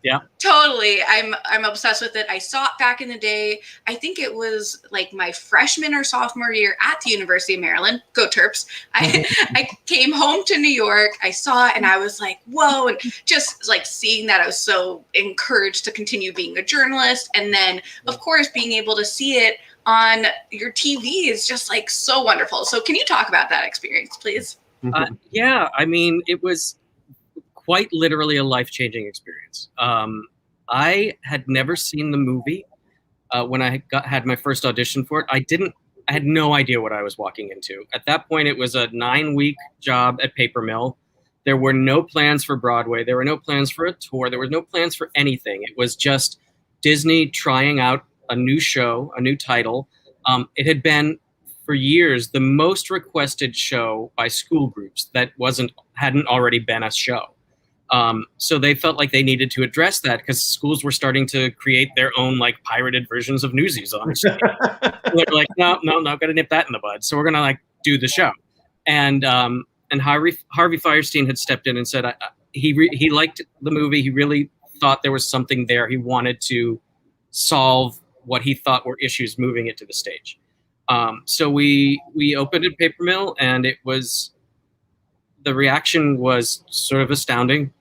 Yep. Totally. I'm obsessed with it. I saw it back in the day. I think it was like my freshman or sophomore year at the University of Maryland. Go Terps. I came home to New York. I saw it and I was like, whoa. And just like seeing that, I was so encouraged to continue being a journalist. And then, of course, being able to see it on your TV is just like so wonderful. So can you talk about that experience, please? Yeah, I mean, it was quite literally a life-changing experience. I had never seen the movie when I had my first audition for it. I had no idea what I was walking into. At that point, it was a 9-week job at Paper Mill. There were no plans for Broadway. There were no plans for a tour. There were no plans for anything. It was just Disney trying out a new show, a new title. It had been for years the most requested show by school groups that hadn't already been a show. So they felt like they needed to address that because schools were starting to create their own like pirated versions of Newsies on it. They're like, no, gotta nip that in the bud. So we're gonna like do the show. And Harvey Fierstein had stepped in and said he liked the movie. He really thought there was something there. He wanted to solve what he thought were issues moving it to the stage. So we opened at Paper Mill, and the reaction was sort of astounding.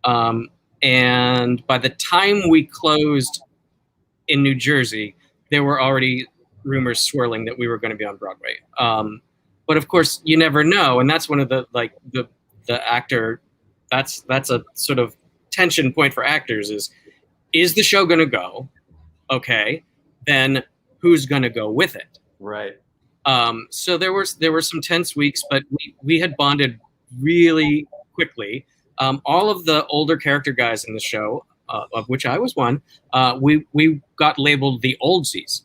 And by the time we closed in New Jersey, there were already rumors swirling that we were going to be on Broadway. But of course, you never know, and that's one of the actor. That's a sort of tension point for actors: is the show going to go? Okay, then who's going to go with it? Right. So there were some tense weeks, but we had bonded really quickly. All of the older character guys in the show, of which I was one, we got labeled the oldsies,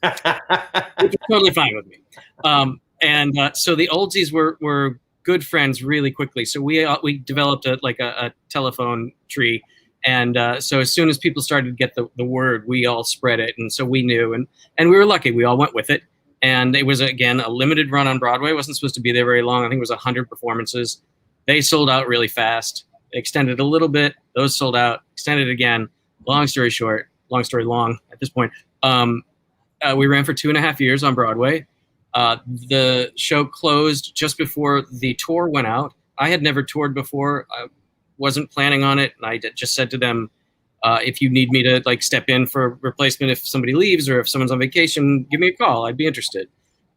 which is totally fine with me. So the oldsies were good friends really quickly. So we developed a telephone tree. And so as soon as people started to get the word, we all spread it. And so we knew, and we were lucky. We all went with it. And it was, again, a limited run on Broadway. It wasn't supposed to be there very long. I think it was 100 performances. They sold out really fast. They extended a little bit. Those sold out. Extended again. Long story short, long story long at this point. We ran for 2.5 years on Broadway. The show closed just before the tour went out. I had never toured before. I wasn't planning on it. And I just said to them, if you need me to like step in for replacement, if somebody leaves or if someone's on vacation, give me a call. I'd be interested.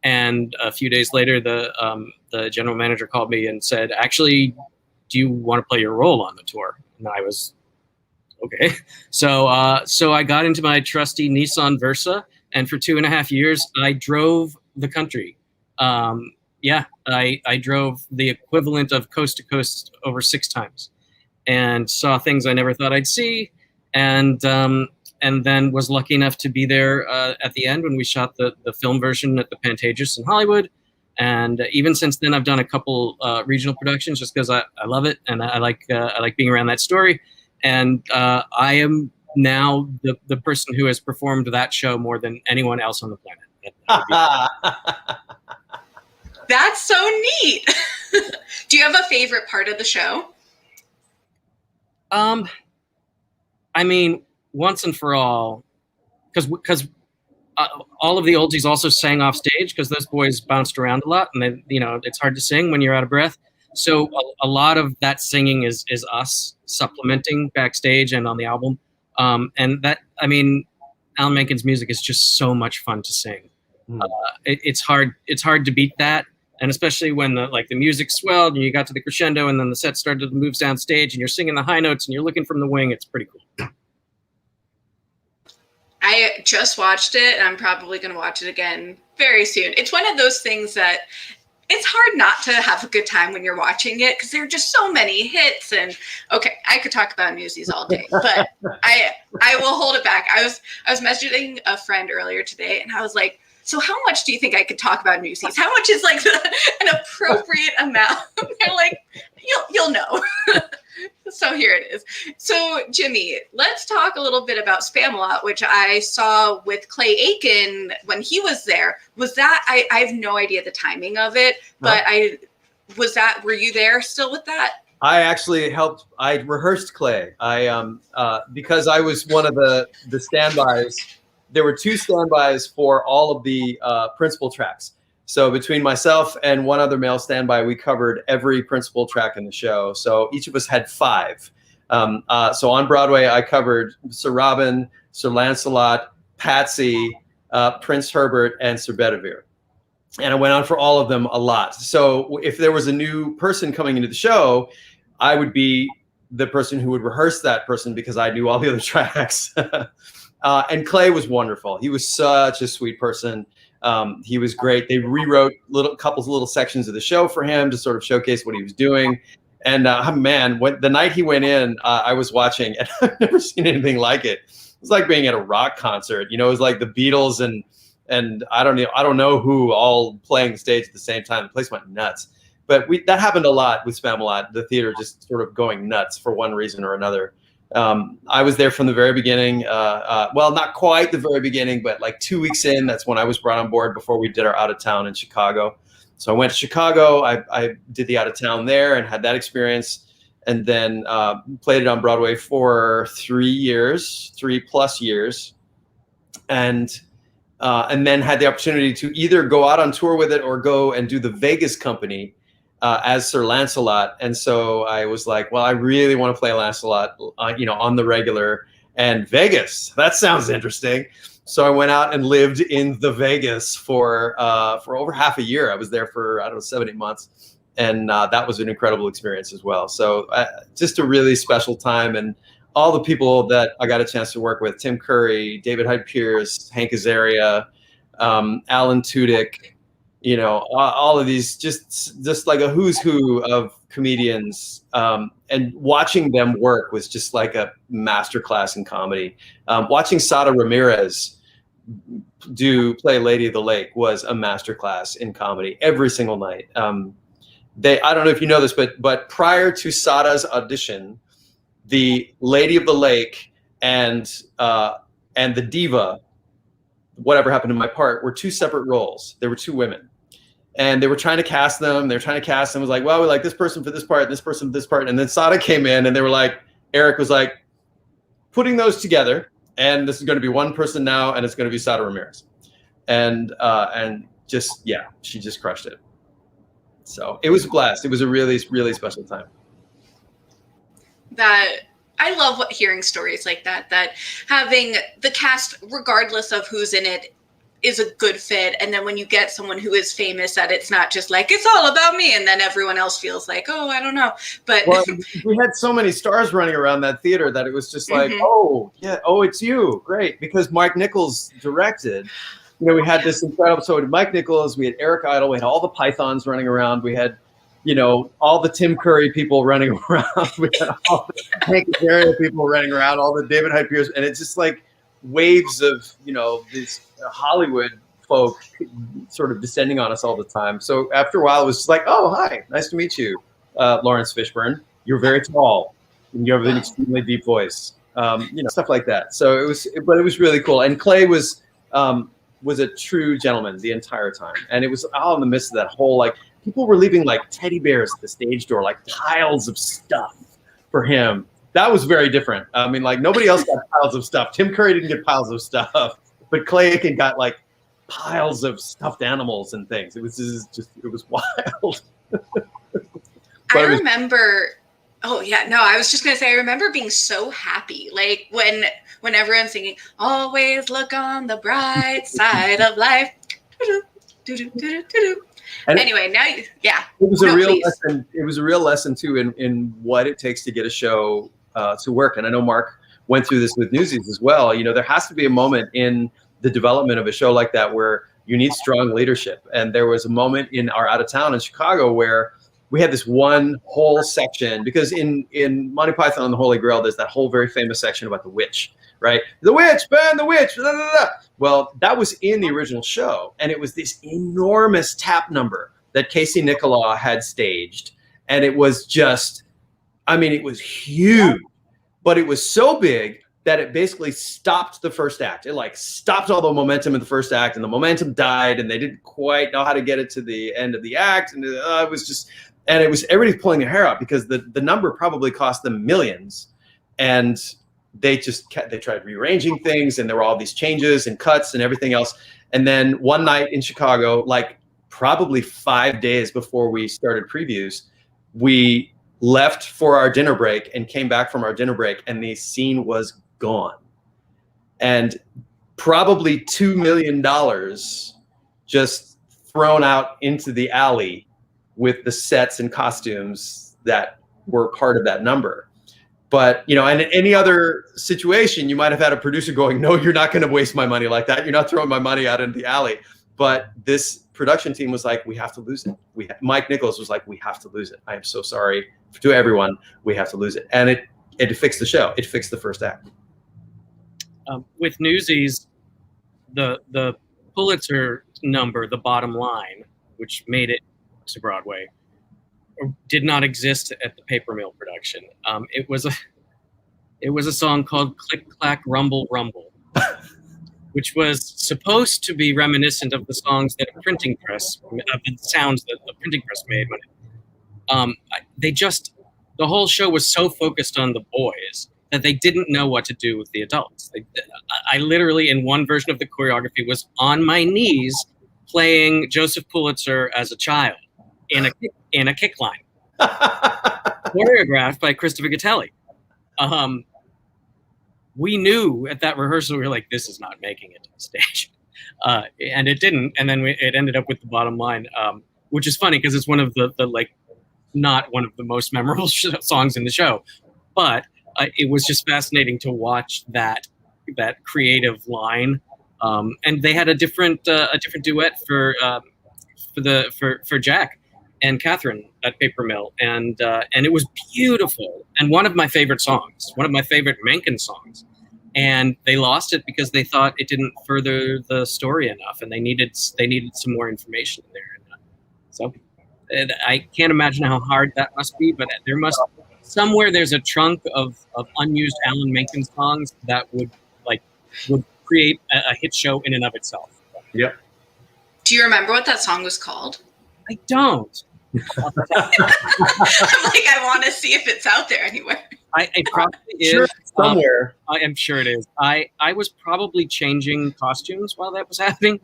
And a few days later, the general manager called me and said, actually, do you want to play your role on the tour? And I was, okay. So I got into my trusty Nissan Versa, and for 2.5 years, I drove the country. I drove the equivalent of coast to coast over 6 times and saw things I never thought I'd see. And then was lucky enough to be there at the end when we shot the film version at the Pantages in Hollywood. And even since then, I've done a couple regional productions just because I love it and I like being around that story. And I am now the person who has performed that show more than anyone else on the planet. That's so neat. Do you have a favorite part of the show? I mean, once and for all, because all of the oldies also sang off stage because those boys bounced around a lot, and then it's hard to sing when you're out of breath. So a lot of that singing is us supplementing backstage and on the album. And that, I mean, Alan Menken's music is just so much fun to sing. It's hard to beat that. And especially when the music swelled and you got to the crescendo and then the set started to move down stage and you're singing the high notes and you're looking from the wing, it's pretty cool. I just watched it and I'm probably going to watch it again very soon. It's one of those things that it's hard not to have a good time when you're watching it because there are just so many hits. And okay, I could talk about Newsies all day, but I will hold it back. I was messaging a friend earlier today and I was like, so how much do you think I could talk about Newsies? How much is an appropriate amount? They're like, you'll know. So Oh, here it is. So, Jimmy, let's talk a little bit about Spamalot, which I saw with Clay Aiken when he was there. Was that, I have no idea the timing of it, but were you there still with that? I actually helped. I rehearsed Clay. Because I was one of the standbys. There were 2 standbys for all of the principal tracks. So between myself and one other male standby, we covered every principal track in the show. So each of us had 5. So on Broadway, I covered Sir Robin, Sir Lancelot, Patsy, Prince Herbert, and Sir Bedivere. And I went on for all of them a lot. So if there was a new person coming into the show, I would be the person who would rehearse that person because I knew all the other tracks. And Clay was wonderful. He was such a sweet person. He was great. They rewrote couple little sections of the show for him to sort of showcase what he was doing. And man, the night he went in, I was watching, and I've never seen anything like it. It was like being at a rock concert. You know, it was like the Beatles and I don't know who all playing the stage at the same time. The place went nuts. But that happened a lot with Spamalot, the theater just sort of going nuts for one reason or another. I was there from the very beginning. Well, not quite the very beginning, but like 2 weeks in, that's when I was brought on board before we did our out of town in Chicago. So I went to Chicago. I did the out of town there and had that experience, and then played it on Broadway for 3+ years, and then had the opportunity to either go out on tour with it or go and do the Vegas company as Sir Lancelot. And so I was like, well, I really want to play Lancelot, on the regular, and Vegas. That sounds interesting. So I went out and lived in the Vegas for over half a year. I was there for, 7-8 months. And that was an incredible experience as well. So just a really special time. And all the people that I got a chance to work with, Tim Curry, David Hyde Pierce, Hank Azaria, Alan Tudyk, all of these, just like a who's who of comedians, and watching them work was just like a masterclass in comedy. Watching Sada Ramirez play Lady of the Lake was a masterclass in comedy every single night. I don't know if you know this, but prior to Sada's audition, the Lady of the Lake and the diva, whatever happened to my part, were 2 separate roles. There were 2 women. And they were trying to cast them. They were trying to cast them. It was like, well, we like this person for this part, and this person for this part. And then Sada came in, and they were like, Eric was like, putting those together, and this is going to be one person now, and it's going to be Sada Ramirez. And just, yeah, she just crushed it. So it was a blast. It was a really, really special time. I love hearing stories like that having the cast, regardless of who's in it, is a good fit. And then when you get someone who is famous, that it's not just like, it's all about me, and then everyone else feels like, oh, I don't know. But well, we had so many stars running around that theater that it was just like, oh yeah, oh, it's you, great. Because Mike Nichols directed. We had this incredible, so Mike Nichols, we had Eric Idle, we had all the Pythons running around, we had all the Tim Curry people running around, we had all the Hank Azaria people running around, all the David Hyde Pierce, and it's just like waves of these Hollywood folk sort of descending on us all the time. So after a while, it was just like, oh, hi, nice to meet you, Lawrence Fishburne. You're very tall, and you have an extremely deep voice, stuff like that. So it was really cool. And Clay was a true gentleman the entire time, and it was all in the midst of that whole, like, people were leaving like teddy bears at the stage door, like piles of stuff for him. That was very different. I mean, like, nobody else got piles of stuff. Tim Curry didn't get piles of stuff, but Clay Aiken got like piles of stuffed animals and things. It was wild. I was just gonna say, I remember being so happy, like when everyone's singing, always look on the bright side of life. And anyway, it was a real lesson. It was a real lesson too in what it takes to get a show to work. And I know Mark went through this with Newsies as well. There has to be a moment in the development of a show like that where you need strong leadership. And there was a moment in our out of town in Chicago where we had this one whole section, because in Monty Python and the Holy Grail, there's that whole very famous section about the witch, right? The witch, burn the witch, blah, blah, blah. Well, that was in the original show. And it was this enormous tap number that Casey Nicholaw had staged. And it was just I mean, it was huge, but it was so big that it basically stopped the first act. It like stopped all the momentum in the first act, and the momentum died, and they didn't quite know how to get it to the end of the act. And it was just, and it was everybody's pulling their hair out because the number probably cost them millions. And they tried rearranging things, and there were all these changes and cuts and everything else. And then one night in Chicago, like probably 5 days before we started previews, we left for our dinner break and came back from our dinner break, and the scene was gone. And probably $2 million just thrown out into the alley with the sets and costumes that were part of that number. But, you know, and in any other situation, you might have had a producer going, no, you're not going to waste my money like that. You're not throwing my money out into the alley. But this production team was like, we have to lose it. Mike Nichols was like, we have to lose it. I am so sorry to everyone. We have to lose it. And it fixed the show. It fixed the first act. With Newsies, the Pulitzer number, the bottom line, which made it to Broadway, did not exist at the Paper Mill production. It was a song called "Click Clack Rumble Rumble," which was supposed to be reminiscent of the songs that a printing press, the sounds that the printing press made when the whole show was so focused on the boys that they didn't know what to do with the adults. I literally, in one version of the choreography, was on my knees playing Joseph Pulitzer as a child in a kick line, choreographed by Christopher Gattelli. We knew at that rehearsal, we were like, this is not making it to the stage. And it didn't. And then it ended up with the bottom line, which is funny because it's one of the not one of the most memorable songs in the show. But it was just fascinating to watch that creative line. And they had a different duet for Jack and Catherine at Paper Mill, and it was beautiful and one of my favorite songs, one of my favorite Menken songs. And they lost it because they thought it didn't further the story enough, and they needed some more information in there. So I can't imagine how hard that must be, but there's a chunk of unused Alan Menken songs that would create a hit show in and of itself. Yep. Do you remember what that song was called? I don't. I'm like, I want to see if it's out there anywhere. It probably is. Sure, somewhere. I am sure it is. I was probably changing costumes while that was happening.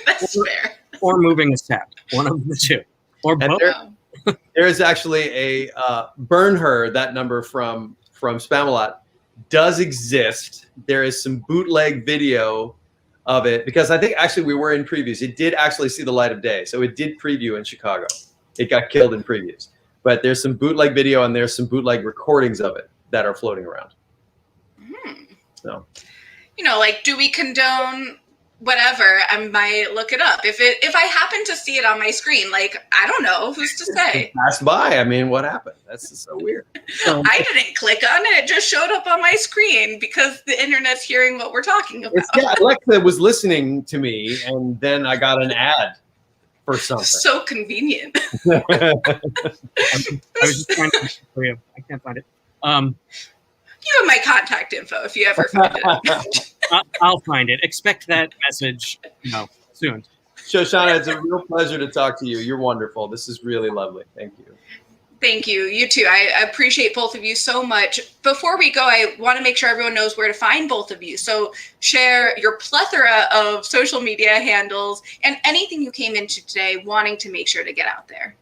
That's fair. Or moving a set. One of the two. Or both. There is actually a Burn Her, that number from Spamalot, does exist. There is some bootleg video of it, because I think actually we were in previews. It did actually see the light of day. So it did preview in Chicago. It got killed in previews. But there's some bootleg video and there's some bootleg recordings of it that are floating around. So, you know, like, do we condone whatever? I might look it up. If I happen to see it on my screen, like, I don't know, who's to say? Passed by. I mean, what happened? That's so weird. I didn't click on it. It just showed up on my screen because the internet's hearing what we're talking about. Alexa was listening to me, and then I got an ad for something. So convenient. I was just trying to find it for you. I can't find it. You have my contact info if you ever find it. I'll find it. Expect that message, soon. Shoshana, it's a real pleasure to talk to you. You're wonderful. This is really lovely. Thank you. Thank you. You too. I appreciate both of you so much. Before we go, I want to make sure everyone knows where to find both of you. So share your plethora of social media handles and anything you came into today wanting to make sure to get out there.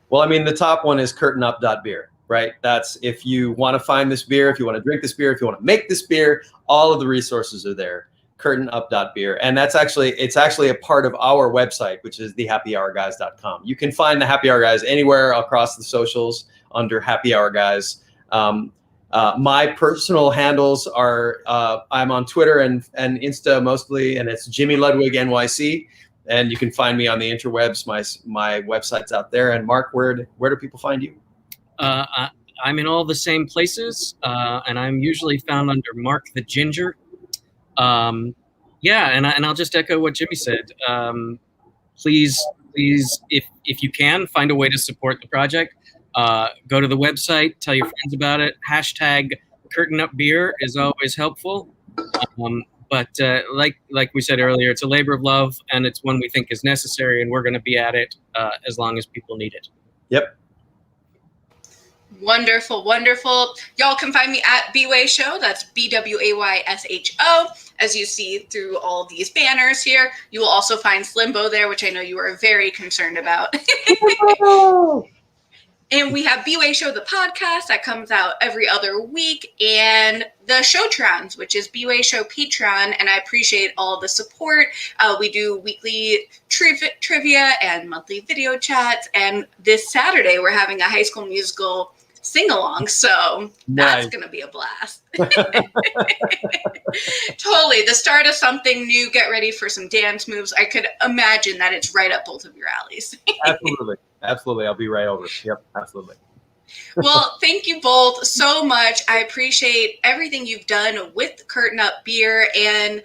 Well, I mean, the top one is curtainup.beer, right? That's if you want to find this beer, if you want to drink this beer, if you want to make this beer, all of the resources are there. Curtainup.beer. And it's actually a part of our website, which is thehappyhourguys.com. You can find the Happy Hour Guys anywhere across the socials under Happy Hour Guys. My personal handles are, I'm on Twitter and Insta mostly, and it's Jimmy Ludwig NYC. And you can find me on the interwebs. My website's out there. And Mark, where do people find you? I'm in all the same places, and I'm usually found under Mark the Ginger. And I'll just echo what Jimmy said. Please, if you can, find a way to support the project. Go to the website, tell your friends about it. Hashtag Curtain Up Beer is always helpful. But like we said earlier, it's a labor of love, and it's one we think is necessary, and we're going to be at it as long as people need it. Yep. Wonderful, wonderful. Y'all can find me at BWay Show. That's BWAYSHO. As you see through all these banners here, you will also find Slimbo there, which I know you are very concerned about. And we have BWay Show, the podcast that comes out every other week, and the Showtrons, which is BWay Show Patreon, and I appreciate all the support. We do weekly trivia and monthly video chats, and this Saturday we're having a High School Musical sing-along, so that's going to be a blast. Totally. The start of something new. Get ready for some dance moves. I could imagine that it's right up both of your alleys. Absolutely. I'll be right over. Yep, absolutely. Well, thank you both so much. I appreciate everything you've done with Curtain Up Beer, and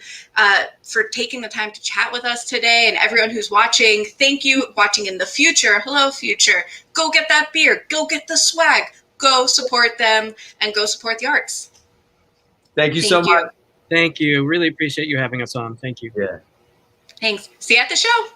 for taking the time to chat with us today. And everyone who's watching, thank you. Watching in the future. Hello, future. Go get that beer. Go get the swag. Go support them and go support the arts. Thank you so much. Thank you. Really appreciate you having us on. Thank you. Yeah. Thanks. See you at the show.